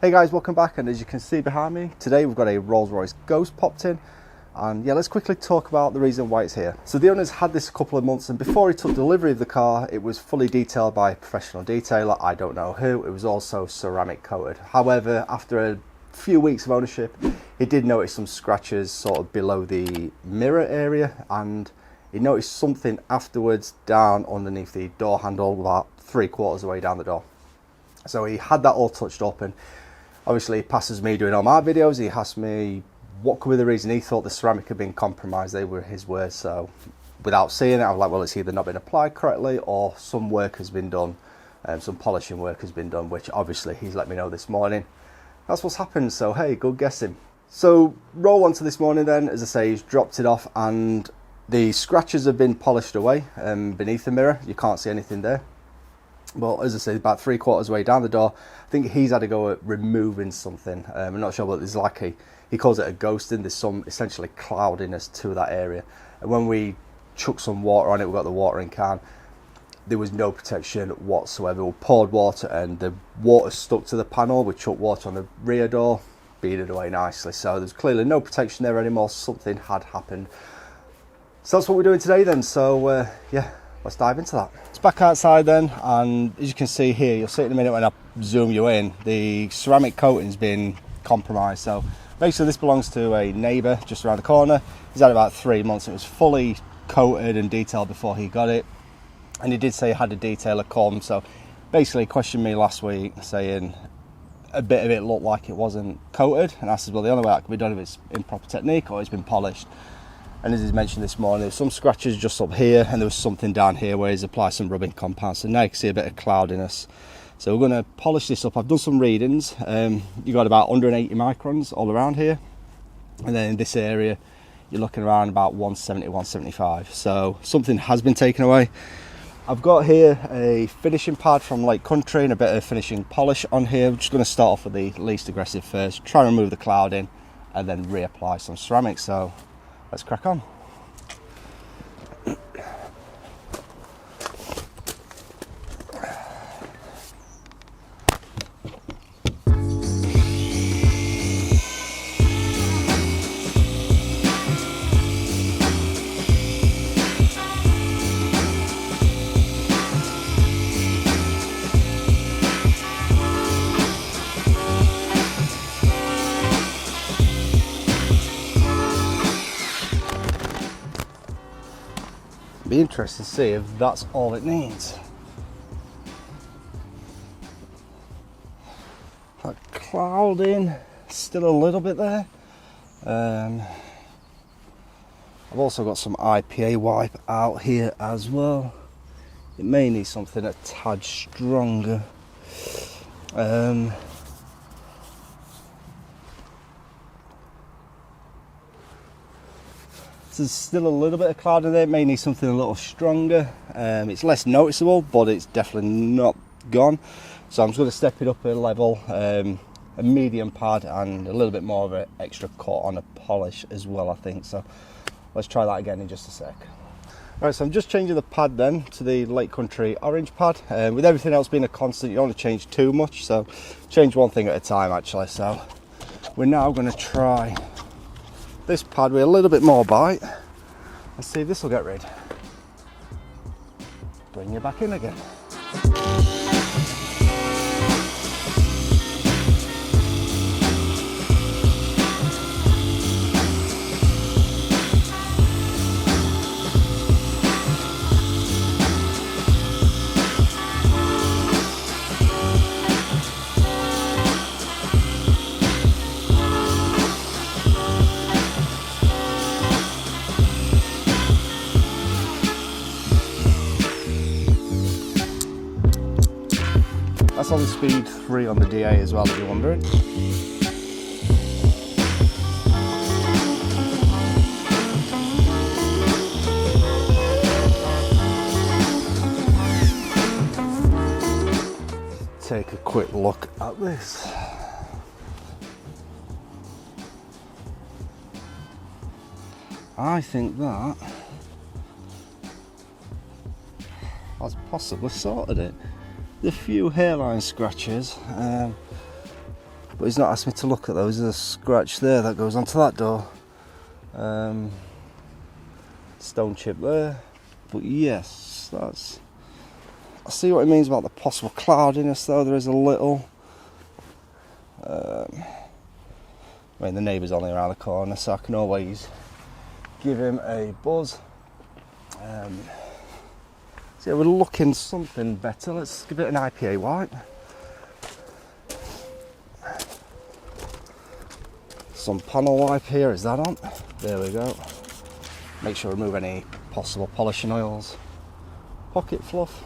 Hey guys, welcome back, and as you can see behind me, today we've got a Rolls Royce Ghost popped in, and yeah, let's quickly talk about the reason why it's here. So the owner's had this a couple of months, and before he took delivery of the car, it was fully detailed by a professional detailer, I don't know who. It was also ceramic coated. However, after a few weeks of ownership, he did notice some scratches sort of below the mirror area, and he noticed something afterwards down underneath the door handle about 3/4 of the way down the door. So he had that all touched up, and obviously he passes me doing all my videos. He asked me what could be the reason. He thought the ceramic had been compromised. They were his words. So without seeing it, I was like, well, it's either not been applied correctly or some work has been done, some polishing work has been done, which obviously he's let me know this morning. That's what's happened. So hey, good guessing. So roll on to this morning then. As I say, he's dropped it off and the scratches have been polished away beneath the mirror. You can't see anything there. Well, as I say, about 3/4 way down the door, I think he's had to go at removing something. I'm not sure, but there's like he calls it a ghosting. There's some essentially cloudiness to that area. And when we chucked some water on it, we got the watering can, there was no protection whatsoever. We poured water and the water stuck to the panel. We chucked water on the rear door, beaded away nicely. So there's clearly no protection there anymore. Something had happened. So that's what we're doing today then. So yeah, let's dive into that. It's back outside then, and as you can see here, you'll see in a minute when I zoom you in, the ceramic coating's been compromised. So basically this belongs to a neighbour just around the corner. He's had about 3 months. It was fully coated and detailed before he got it, and he did say he had a detailer come. So basically he questioned me last week saying a bit of it looked like it wasn't coated, and I said, well, the only way that can be done if it's in proper technique or it's been polished. And as he's mentioned this morning, there's some scratches just up here, and there was something down here where he's applied some rubbing compound. So now you can see a bit of cloudiness. So we're going to polish this up. I've done some readings. You've got about 180 microns all around here. And then in this area, you're looking around about 170, 175. So something has been taken away. I've got here a finishing pad from Lake Country and a bit of finishing polish on here. I'm just going to start off with the least aggressive first, try and remove the clouding, and then reapply some ceramic. So let's crack on. Be interesting to see if that's all it needs. That clouding, still a little bit there. I've also got some IPA wipe out here as well. It may need something a tad stronger. There's still a little bit of cloud in there. It may need something a little stronger. It's less noticeable, but it's definitely not gone. So I'm just going to step it up a level, a medium pad and a little bit more of an extra cut on a polish as well, I think. So let's try that again in just a sec. Right, so I'm just changing the pad then to the Lake Country orange pad. With everything else being a constant, you don't want to change too much, so change one thing at a time actually. So we're now going to try this pad with a little bit more bite. Let's see if this will get rid. Bring you back in again. That's on the speed 3 on the DA as well, if you're wondering. Take a quick look at this. I think that has possibly sorted it. The few hairline scratches, but but he's not asked me to look at those. There's a scratch there that goes onto that door. Stone chip there, but yes, that's. I see what he means about the possible cloudiness, though. There is a little. I mean, the neighbour's only around the corner, so I can always give him a buzz. So yeah, we're looking something better. Let's give it an IPA wipe. Some panel wipe here, is that on? There we go. Make sure to remove any possible polishing oils. Pocket fluff.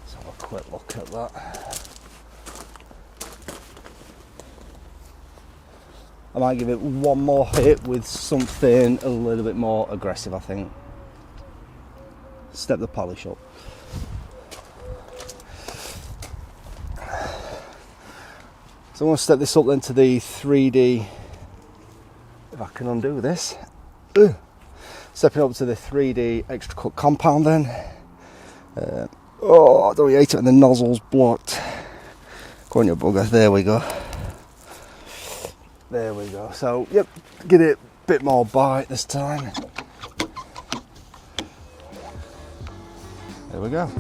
Let's have a quick look at that. I might give it one more hit with something a little bit more aggressive, I think. Step the polish up. So I'm going to step this up then to the 3D, if I can undo this. Stepping up to the 3D extra cut compound then. Oh, I don't hate it when the nozzle's blocked. Go on, you bugger, there we go. There we go. So, yep, get it a bit more bite this time. There we go.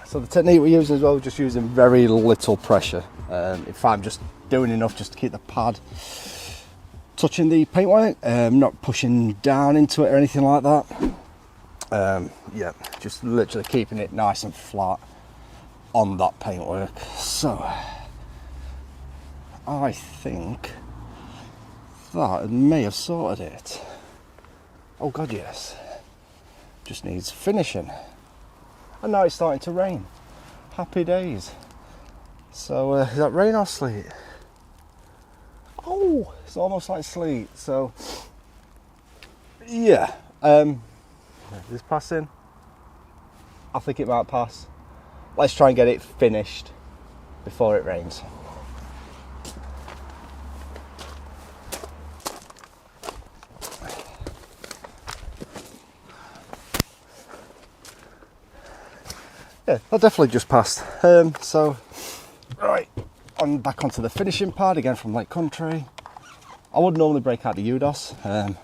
So the technique we're using as well, just using very little pressure. If I'm just doing enough just to keep the pad touching the paintwork, not pushing down into it or anything like that. Yeah, just literally keeping it nice and flat on that paintwork. So I think that may have sorted it. Oh God, yes. Just needs finishing. And now it's starting to rain. Happy days. So is that rain or sleet? Oh, it's almost like sleet. So yeah, is this passing? I think it might pass. Let's try and get it finished before it rains. Yeah, that definitely just passed. So, right, I'm back onto the finishing pad again from Lake Country. I would normally break out the UDOS. I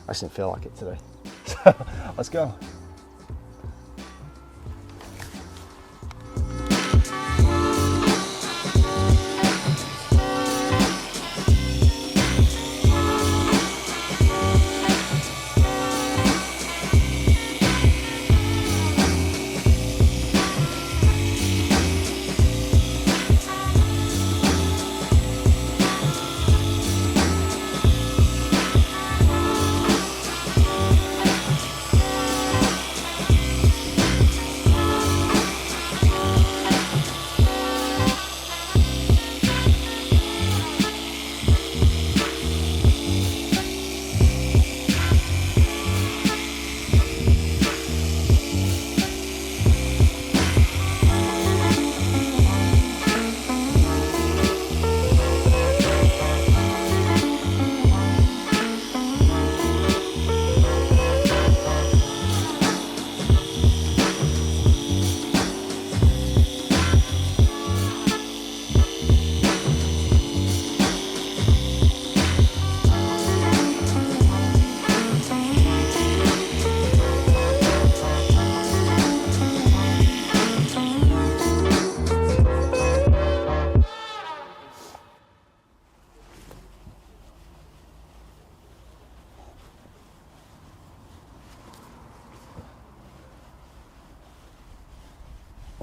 just didn't feel like it today. So, let's go.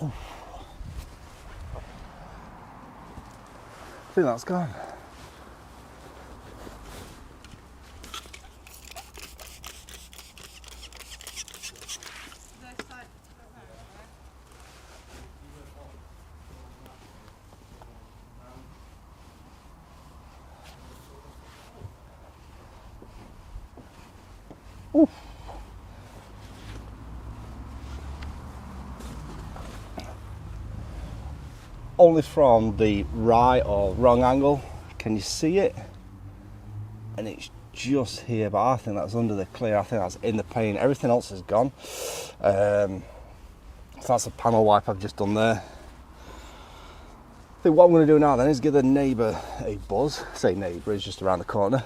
I think that's gone. Ooh. Only from the right or wrong angle can you see it, and it's just here, but I think that's under the clear. I think that's in the paint. Everything else is gone. So that's a panel wipe I've just done there. I think what I'm going to do now then is give the neighbour a buzz. Say neighbour, he's just around the corner.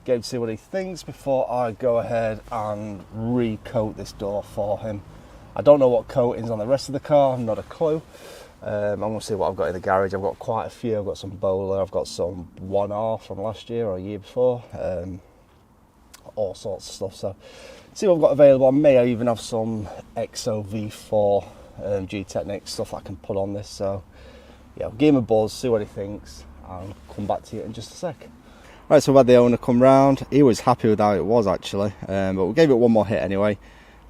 Get him to see what he thinks before I go ahead and recoat this door for him. I don't know what coating's on the rest of the car, not a clue. I'm going to see what I've got in the garage. I've got quite a few. I've got some Bowler, I've got some 1R from last year or a year before, all sorts of stuff. So see what I've got available. I may even have some XO-V4 G-Technic stuff I can put on this. So yeah, I'll give him a buzz, see what he thinks, and come back to you in just a sec. Right, so we've had the owner come round. He was happy with how it was actually, but we gave it one more hit anyway,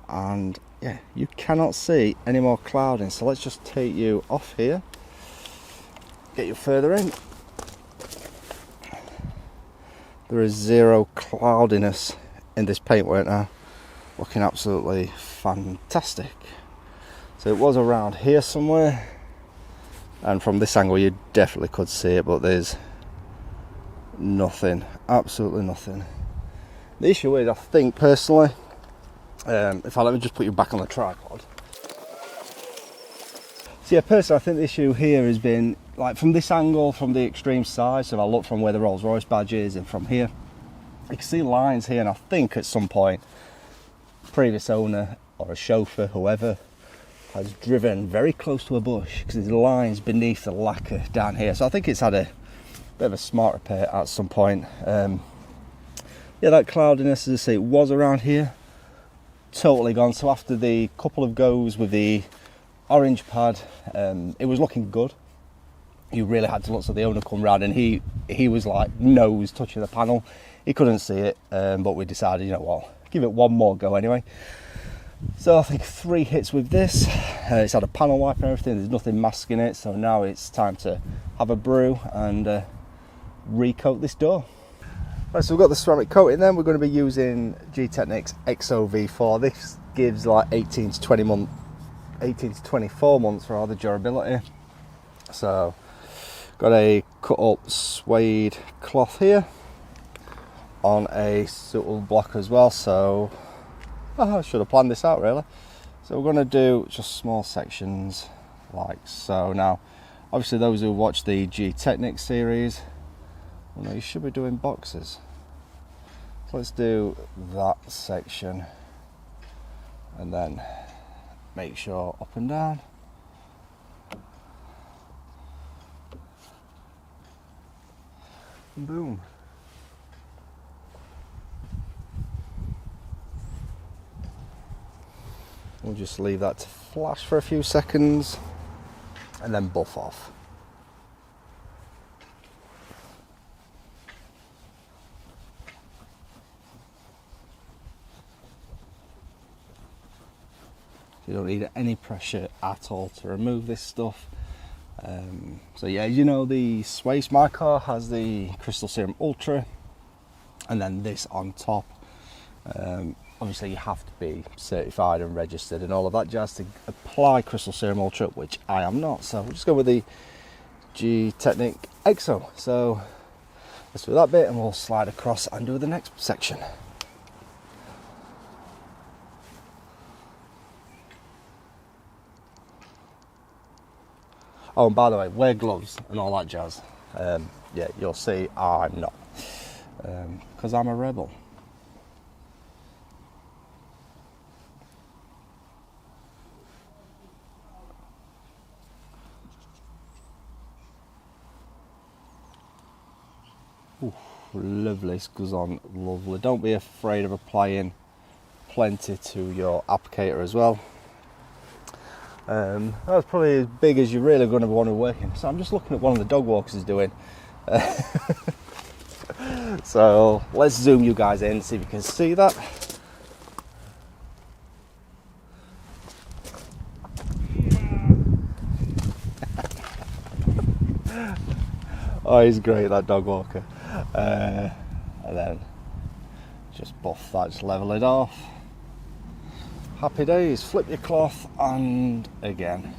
and yeah, you cannot see any more clouding. So let's just take you off here, get you further in. There is zero cloudiness in this paintwork now, looking absolutely fantastic. So it was around here somewhere, and from this angle you definitely could see it, but there's nothing, absolutely nothing. The issue is, I think personally, if I let me just put you back on the tripod. So yeah, personally I think the issue here has been, like from this angle, from the extreme side, so if I look from where the Rolls Royce badge is and from here, you can see lines here, and I think at some point, previous owner or a chauffeur, whoever, has driven very close to a bush because there's lines beneath the lacquer down here. So I think it's had a bit of a smart repair at some point. Yeah, that cloudiness, as I say, it was around here, totally gone. So after the couple of goes with the orange pad, it was looking good. You really had to look. So the owner come round and he was like nose touching the panel. He couldn't see it, but we decided, you know what, give it one more go anyway. So I think 3 hits with this. It's had a panel wipe and everything. There's nothing masking it. So now it's time to have a brew and recoat this door. Right, so we've got the ceramic coating then. We're going to be using G-Technic's XO-V4. This gives like 18 to 24 months for all the durability. So got a cut up suede cloth here on a suitable block as well. So I should have planned this out really. So we're going to do just small sections like so. Now obviously those who watch the G-Technic series, well, no, you should be doing boxes. So let's do that section and then make sure up and down. And boom. We'll just leave that to flash for a few seconds and then buff off. You don't need any pressure at all to remove this stuff. So yeah, you know, the Swace, my car has the Crystal Serum Ultra and then this on top. Obviously you have to be certified and registered and all of that jazz to apply Crystal Serum Ultra, which I am not. So we'll just go with the G-Technic EXO. So let's do that bit and we'll slide across and do the next section. Oh, and by the way, wear gloves and all that jazz. Yeah, you'll see I'm not, because I'm a rebel. Ooh, lovely, this goes on lovely. Don't be afraid of applying plenty to your applicator as well. That's probably as big as you're really going to want to work in. So I'm just looking at one of the dog walkers is doing. So let's zoom you guys in, see if you can see that. Oh, he's great, that dog walker. And then just buff that, just level it off. Happy days, flip your cloth, and again.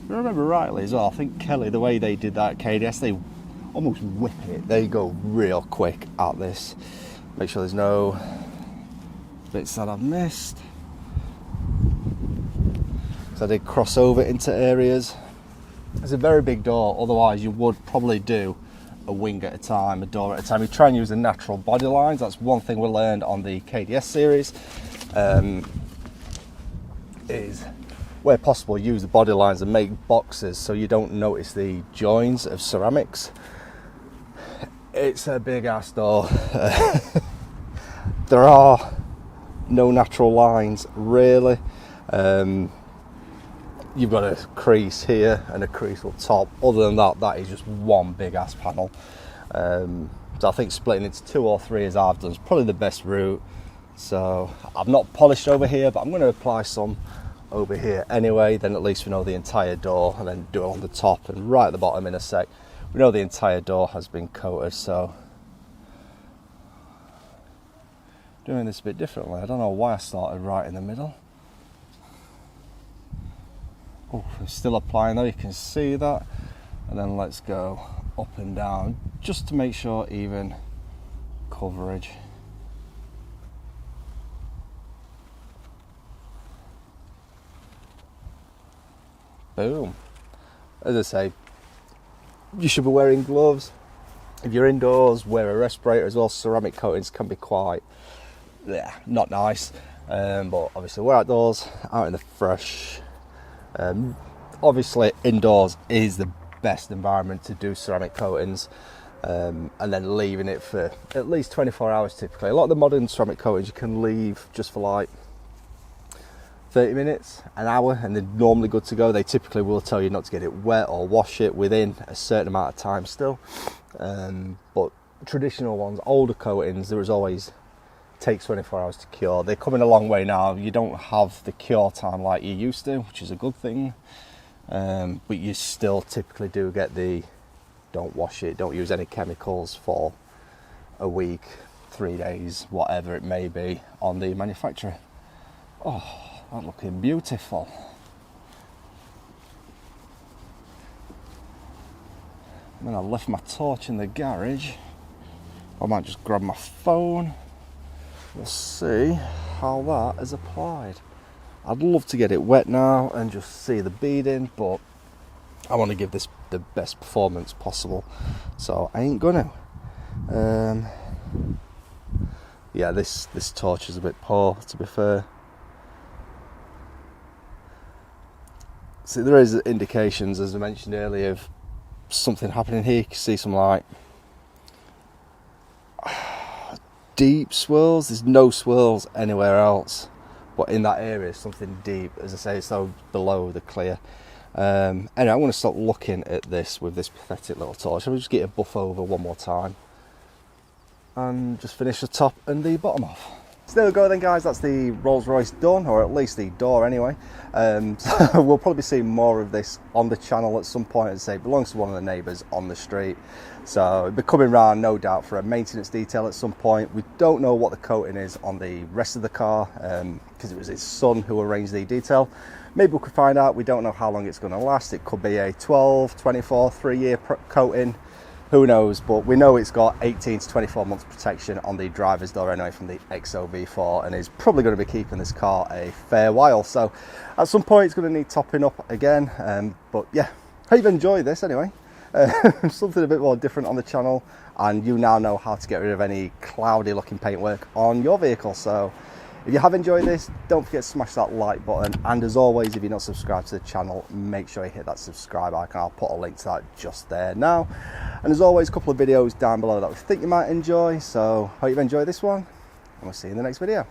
If I remember rightly as well, I think Kelly, the way they did that KDS, they almost whip it. They go real quick at this. Make sure there's no bits that I've missed. So I did cross over into areas. It's a very big door, otherwise you would probably do a wing at a time, a door at a time. You try and use the natural body lines. That's one thing we learned on the KDS series, is where possible use the body lines and make boxes so you don't notice the joins of ceramics. It's a big ass door. There are no natural lines really. You've got a crease here and a crease up top. Other than that, that is just one big ass panel. So I think splitting into 2 or 3 as I've done is probably the best route. So I've not polished over here, but I'm going to apply some over here anyway. Then at least we know the entire door, and then do it on the top and right at the bottom in a sec. We know the entire door has been coated, so doing this a bit differently. I don't know why I started right in the middle. Oh, I'm still applying though, you can see that. And then let's go up and down just to make sure even coverage. Boom. As I say, you should be wearing gloves. If you're indoors, wear a respirator as well. Ceramic coatings can be quite, not nice. But obviously we're outdoors, out in the fresh. Obviously indoors is the best environment to do ceramic coatings, and then leaving it for at least 24 hours typically. A lot of the modern ceramic coatings you can leave just for like 30 minutes, an hour, and they're normally good to go. They typically will tell you not to get it wet or wash it within a certain amount of time still. But traditional ones, older coatings, there is always takes 24 hours to cure. They're coming a long way now. You don't have the cure time like you used to, which is a good thing. But you still typically do get the don't wash it, don't use any chemicals for a week, 3 days, whatever it may be on the manufacturer. Oh, that's looking beautiful. I'm gonna left my torch in the garage. I might just grab my phone. We'll see how that is applied. I'd love to get it wet now and just see the beading, but I want to give this the best performance possible, so I ain't gonna. Yeah, this torch is a bit poor, to be fair. See, there is indications, as I mentioned earlier, of something happening here. You can see some like deep swirls. There's no swirls anywhere else, but in that area something deep, as I say, so below the clear. Anyway, I'm going to stop looking at this with this pathetic little torch. I'll just get a buff over one more time and just finish the top and the bottom off. So there we go then, guys, that's the Rolls Royce done, or at least the door anyway. So we'll probably see more of this on the channel at some point. As I say, it belongs to one of the neighbours on the street, so it'll be coming round no doubt for a maintenance detail at some point. We don't know what the coating is on the rest of the car, because it was his son who arranged the detail. Maybe we could find out. We don't know how long it's going to last. It could be a 12, 24, 3-year coating. Who knows, but we know it's got 18 to 24 months protection on the driver's door anyway from the XOV4, and is probably going to be keeping this car a fair while. So at some point it's going to need topping up again, but yeah, hope you've enjoyed this anyway. Something a bit more different on the channel, and you now know how to get rid of any cloudy looking paintwork on your vehicle. So If you have enjoyed this, don't forget to smash that like button, and as always, if you're not subscribed to the channel, make sure you hit that subscribe icon. I'll put a link to that just there now. And as always, a couple of videos down below that we think you might enjoy, so hope you've enjoyed this one, and we'll see you in the next video.